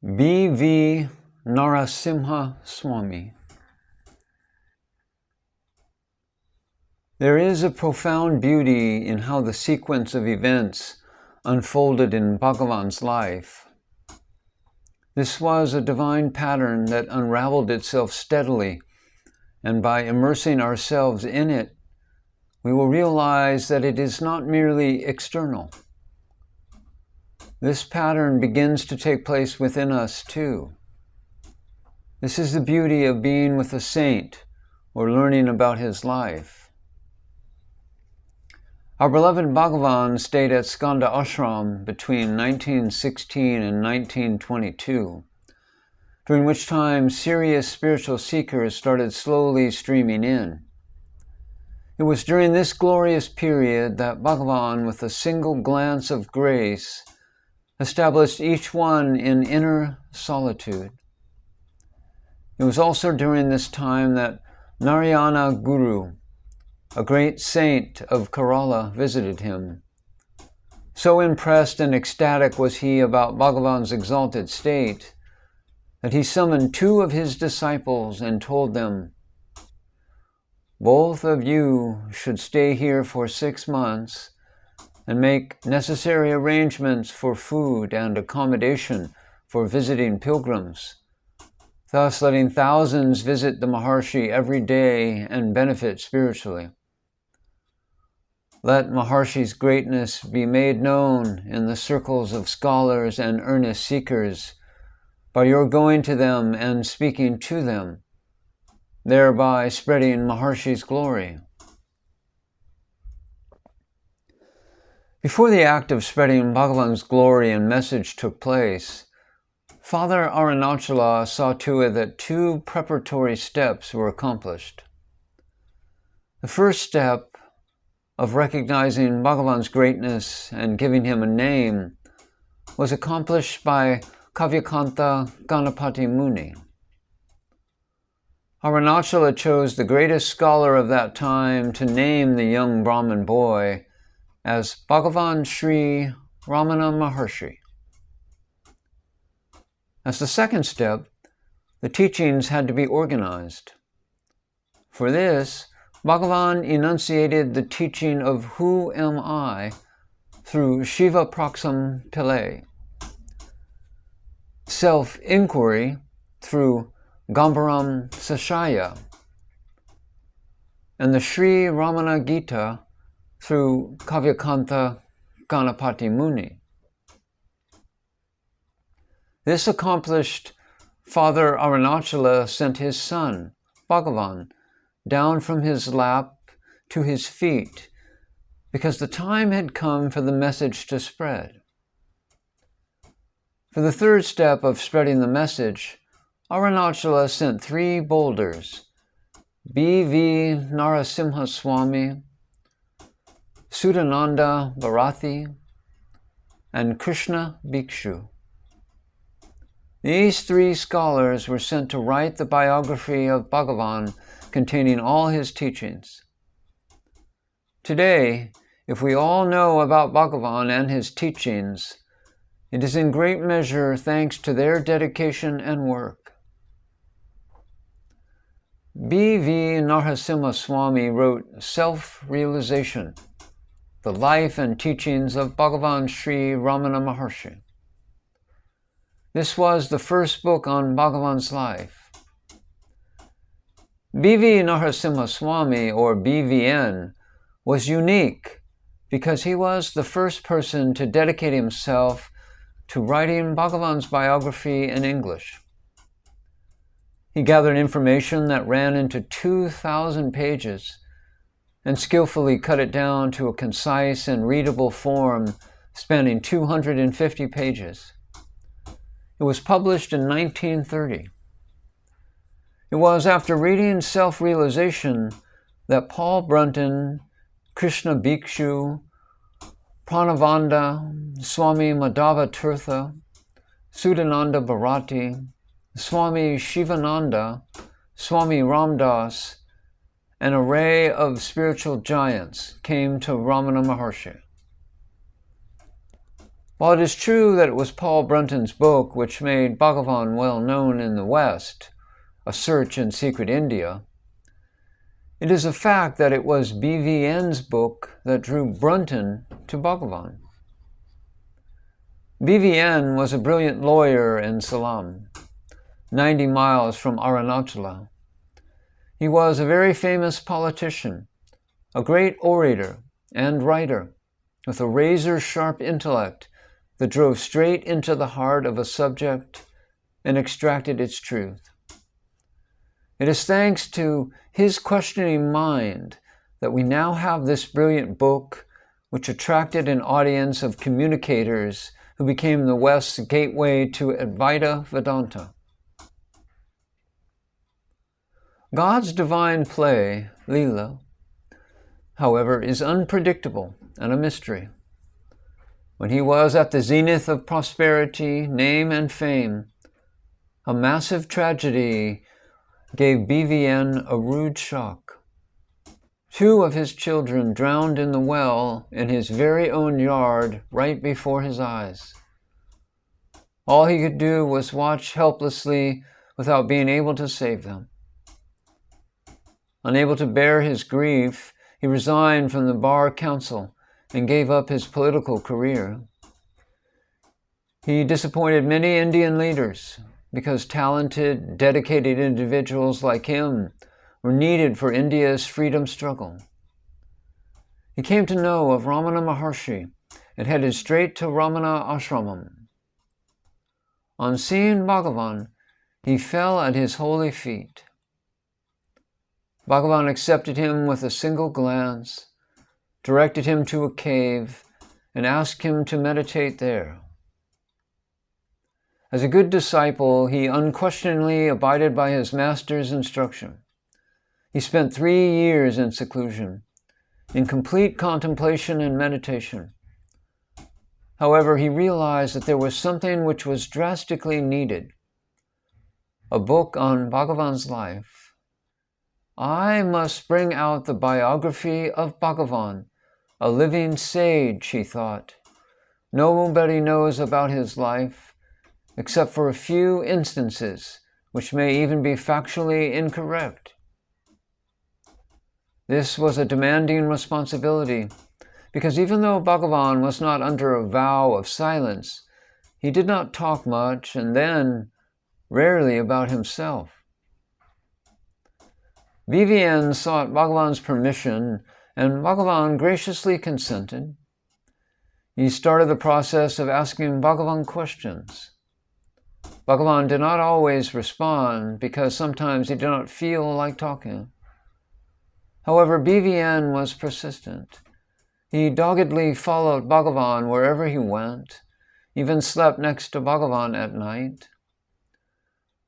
B.V. Narasimha Swami. There is a profound beauty in how the sequence of events unfolded in Bhagavan's life. This was a divine pattern that unraveled itself steadily, and by immersing ourselves in it, we will realize that it is not merely external. This pattern begins to take place within us too. This is the beauty of being with a saint or learning about his life. Our beloved Bhagavan stayed at Skanda Ashram between 1916 and 1922, during which time serious spiritual seekers started slowly streaming in. It was during this glorious period that Bhagavan, with a single glance of grace, established each one in inner solitude. It was also during this time that Narayana Guru, a great saint of Kerala, visited him. So impressed and ecstatic was he about Bhagavan's exalted state that he summoned two of his disciples and told them, "Both of you should stay here for 6 months and make necessary arrangements for food and accommodation for visiting pilgrims, thus letting thousands visit the Maharshi every day and benefit spiritually. Let Maharshi's greatness be made known in the circles of scholars and earnest seekers by your going to them and speaking to them, thereby spreading Maharshi's glory." Before the act of spreading Bhagavan's glory and message took place, Father Arunachala saw to it that 2 preparatory steps were accomplished. The first step of recognizing Bhagavan's greatness and giving him a name was accomplished by Kavyakanta Ganapati Muni. Arunachala chose the greatest scholar of that time to name the young Brahmin boy as Bhagavan Sri Ramana Maharshi. As the second step, the teachings had to be organized. For this, Bhagavan enunciated the teaching of Who Am I through Shiva Praksam Pillai, self-inquiry through Gambaram Sashaya, and the Sri Ramana Gita through Kavyakanta Ganapati Muni. This accomplished, Father Arunachala sent his son, Bhagavan, down from his lap to his feet, because the time had come for the message to spread. For the third step of spreading the message, Arunachala sent 3 boulders, B.V. Narasimha Swami, Sudananda Bharati, and Krishna Bhikshu. These 3 scholars were sent to write the biography of Bhagavan containing all his teachings. Today, if we all know about Bhagavan and his teachings, it is in great measure thanks to their dedication and work. B.V. Narasimha Swami wrote Self-Realization, the life and teachings of Bhagavan Sri Ramana Maharshi. This was the first book on Bhagavan's life. B.V. Narasimha Swami, or BVN, was unique because he was the first person to dedicate himself to writing Bhagavan's biography in English. He gathered information that ran into 2,000 pages and skillfully cut it down to a concise and readable form spanning 250 pages. It was published in 1930. It was after reading Self-Realization that Paul Brunton, Krishna Bhikshu, Pranavanda, Swami Madhava Tirtha, Sudananda Bharati, Swami Shivananda, Swami Ramdas, an array of spiritual giants came to Ramana Maharshi. While it is true that it was Paul Brunton's book which made Bhagavan well known in the West, A Search in Secret India, it is a fact that it was BVN's book that drew Brunton to Bhagavan. BVN was a brilliant lawyer in Salem, 90 miles from Arunachala. He was a very famous politician, a great orator and writer, with a razor-sharp intellect that drove straight into the heart of a subject and extracted its truth. It is thanks to his questioning mind that we now have this brilliant book, which attracted an audience of communicators who became the West's gateway to Advaita Vedanta. God's divine play, Leela, however, is unpredictable and a mystery. When he was at the zenith of prosperity, name, and fame, a massive tragedy gave BVN a rude shock. 2 of his children drowned in the well in his very own yard right before his eyes. All he could do was watch helplessly without being able to save them. Unable to bear his grief, he resigned from the bar council and gave up his political career. He disappointed many Indian leaders because talented, dedicated individuals like him were needed for India's freedom struggle. He came to know of Ramana Maharshi and headed straight to Ramanasramam. On seeing Bhagavan, he fell at his holy feet. Bhagavan accepted him with a single glance, directed him to a cave, and asked him to meditate there. As a good disciple, he unquestioningly abided by his master's instruction. He spent 3 years in seclusion, in complete contemplation and meditation. However, he realized that there was something which was drastically needed: a book on Bhagavan's life. I must bring out the biography of Bhagavan, a living sage, he thought. Nobody knows about his life, except for a few instances, which may even be factually incorrect. This was a demanding responsibility, because even though Bhagavan was not under a vow of silence, he did not talk much, and then rarely about himself. BVN sought Bhagavan's permission, and Bhagavan graciously consented. He started the process of asking Bhagavan questions. Bhagavan did not always respond because sometimes he did not feel like talking. However, BVN was persistent. He doggedly followed Bhagavan wherever he went, even slept next to Bhagavan at night.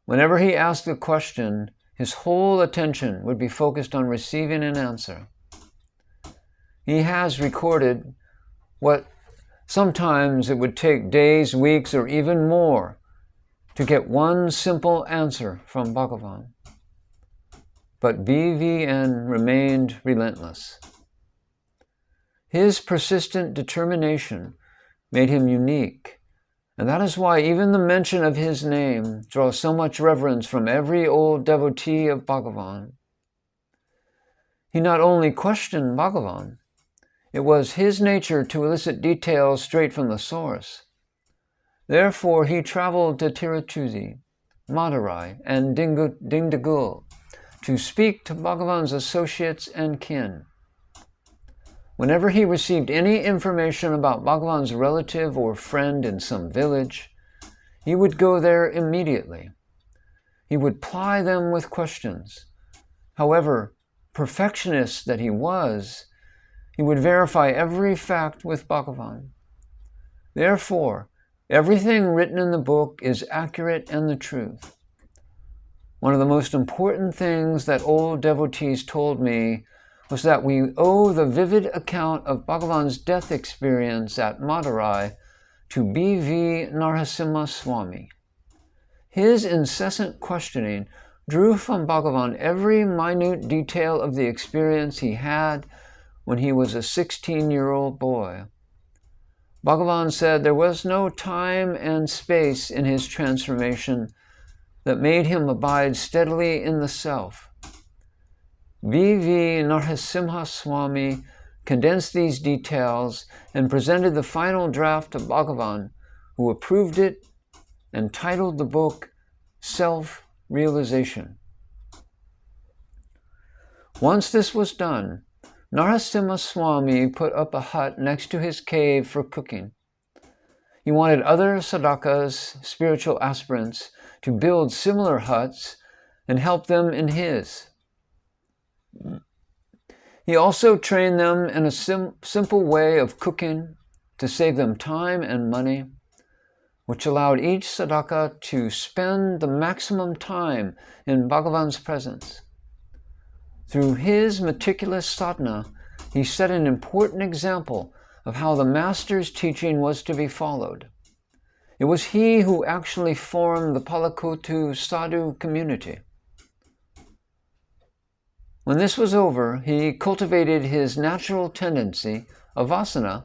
Whenever he asked a question, his whole attention would be focused on receiving an answer. He has recorded what sometimes it would take days, weeks, or even more to get one simple answer from Bhagavan. But BVN remained relentless. His persistent determination made him unique, and that is why even the mention of his name draws so much reverence from every old devotee of Bhagavan. He not only questioned Bhagavan, it was his nature to elicit details straight from the source. Therefore, he traveled to Tiruchudi, Madurai, and Dindigul to speak to Bhagavan's associates and kin. Whenever he received any information about Bhagavan's relative or friend in some village, he would go there immediately. He would ply them with questions. However, perfectionist that he was, he would verify every fact with Bhagavan. Therefore, everything written in the book is accurate and the truth. One of the most important things that old devotees told me was that we owe the vivid account of Bhagavan's death experience at Madurai to B.V. Narasimha Swami. His incessant questioning drew from Bhagavan every minute detail of the experience he had when he was a 16-year-old boy. Bhagavan said there was no time and space in his transformation that made him abide steadily in the self. V.V. Narasimha Swami condensed these details and presented the final draft to Bhagavan, who approved it and titled the book Self-Realization. Once this was done, Narasimha Swami put up a hut next to his cave for cooking. He wanted other sadhakas, spiritual aspirants, to build similar huts and help them in his. He also trained them in a simple way of cooking to save them time and money, which allowed each sadhaka to spend the maximum time in Bhagavan's presence. Through his meticulous sadhana, he set an important example of how the master's teaching was to be followed. It was he who actually formed the Palakotu Sadhu community. When this was over, he cultivated his natural tendency, avasana,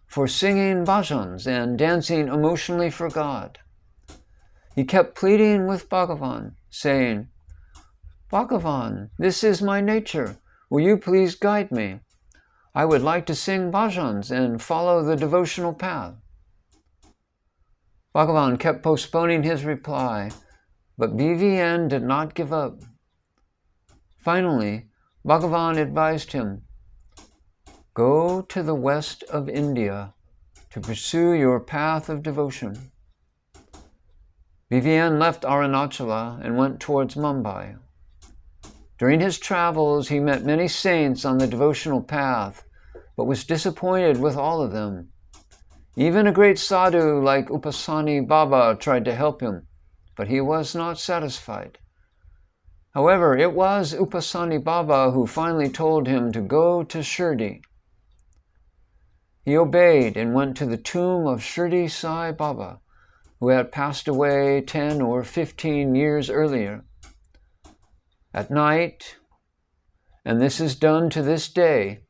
for singing bhajans and dancing emotionally for God. He kept pleading with Bhagavan, saying, "Bhagavan, this is my nature. Will you please guide me? I would like to sing bhajans and follow the devotional path." Bhagavan kept postponing his reply, but BVN did not give up. Finally, Bhagavan advised him, "Go to the west of India to pursue your path of devotion." BVN left Arunachala and went towards Mumbai. During his travels, he met many saints on the devotional path, but was disappointed with all of them. Even a great sadhu like Upasani Baba tried to help him, but he was not satisfied. However, it was Upasani Baba who finally told him to go to Shirdi. He obeyed and went to the tomb of Shirdi Sai Baba, who had passed away 10 or 15 years earlier. At night, and this is done to this day,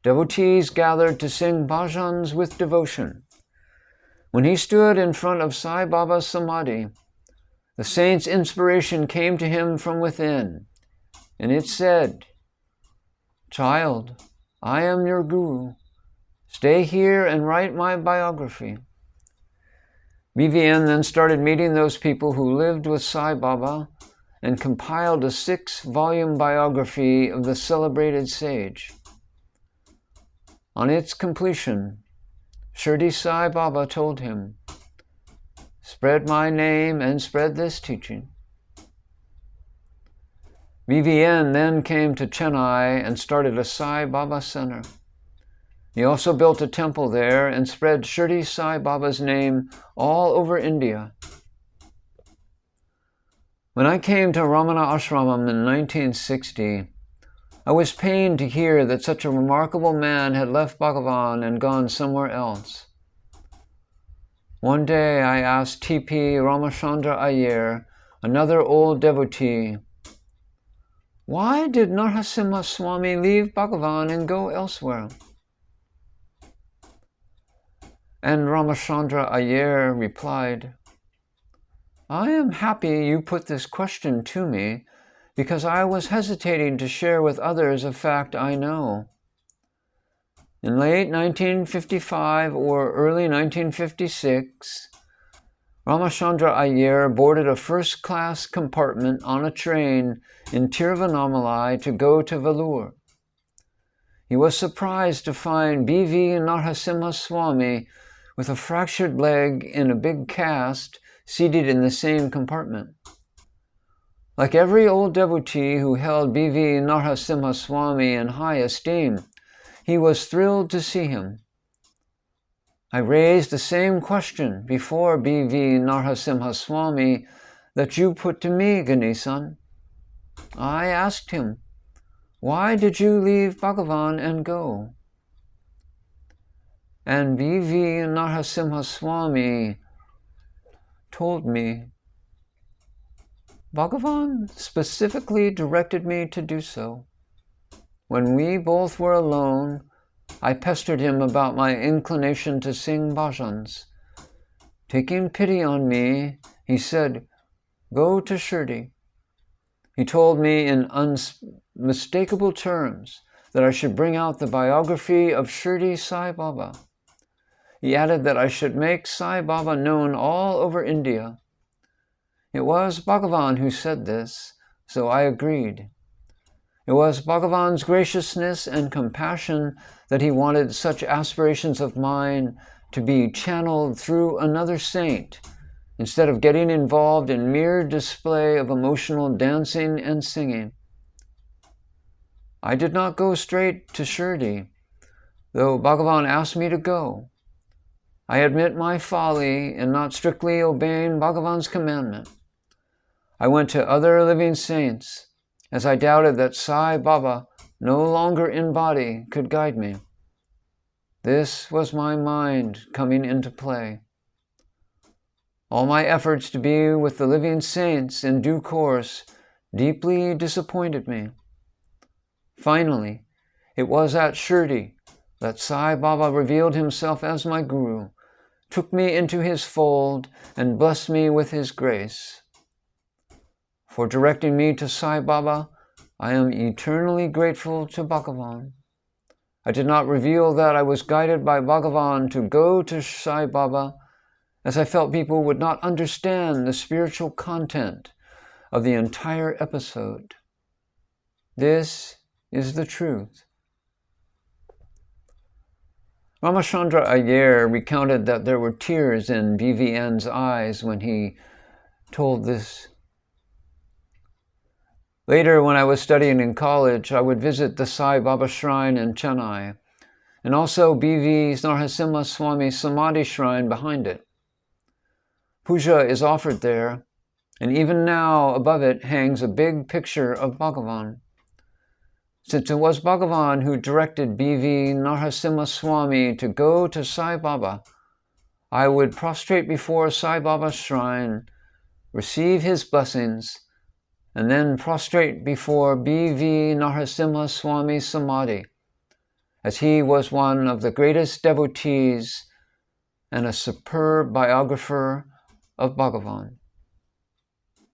devotees gathered to sing bhajans with devotion. When he stood in front of Sai Baba's samadhi, the saint's inspiration came to him from within, and it said, "Child, I am your guru. Stay here and write my biography." BVN then started meeting those people who lived with Sai Baba and compiled a 6-volume biography of the celebrated sage. On its completion, Shirdi Sai Baba told him, "Spread my name and spread this teaching." BVN then came to Chennai and started a Sai Baba Center. He also built a temple there and spread Shirdi Sai Baba's name all over India. When I came to Ramanasramam in 1960, I was pained to hear that such a remarkable man had left Bhagavan and gone somewhere else. One day I asked T.P. Ramachandra Iyer, another old devotee, "Why did Narasimha Swami leave Bhagavan and go elsewhere?" And Ramachandra Iyer replied, "I am happy you put this question to me, because I was hesitating to share with others a fact I know. In late 1955 or early 1956, Ramachandra Iyer boarded a first-class compartment on a train in Tiruvannamalai to go to Vellore. He was surprised to find B.V. Narasimha Swami with a fractured leg in a big cast seated in the same compartment. Like every old devotee who held B.V. Narasimha Swami in high esteem, he was thrilled to see him. I raised the same question before B.V. Narasimha Swami that you put to me, Ganesan. I asked him, "Why did you leave Bhagavan and go?" And B.V. Narasimha Swami told me, "Bhagavan specifically directed me to do so. When we both were alone, I pestered him about my inclination to sing bhajans. Taking pity on me, he said, "Go to Shirdi." He told me in unmistakable terms that I should bring out the biography of Shirdi Sai Baba. He added that I should make Sai Baba known all over India. It was Bhagavan who said this, so I agreed. It was Bhagavan's graciousness and compassion that he wanted such aspirations of mine to be channeled through another saint, instead of getting involved in mere display of emotional dancing and singing. I did not go straight to Shirdi, though Bhagavan asked me to go. I admit my folly in not strictly obeying Bhagavan's commandment. I went to other living saints, as I doubted that Sai Baba, no longer in body, could guide me. This was my mind coming into play. All my efforts to be with the living saints in due course deeply disappointed me. Finally, it was at Shirdi that Sai Baba revealed himself as my guru, took me into his fold, and blessed me with his grace. For directing me to Sai Baba, I am eternally grateful to Bhagavan. I did not reveal that I was guided by Bhagavan to go to Sai Baba, as I felt people would not understand the spiritual content of the entire episode. This is the truth. Ramachandra Iyer recounted that there were tears in BVN's eyes when he told this. Later, when I was studying in college, I would visit the Sai Baba shrine in Chennai, and also BV's Narasimha Swami Samadhi shrine behind it. Puja is offered there, and even now above it hangs a big picture of Bhagavan. Since it was Bhagavan who directed BV Narasimha Swami to go to Sai Baba, I would prostrate before Sai Baba's shrine, receive his blessings, and then prostrate before BV Narasimha Swami Samadhi, as he was one of the greatest devotees and a superb biographer of Bhagavan.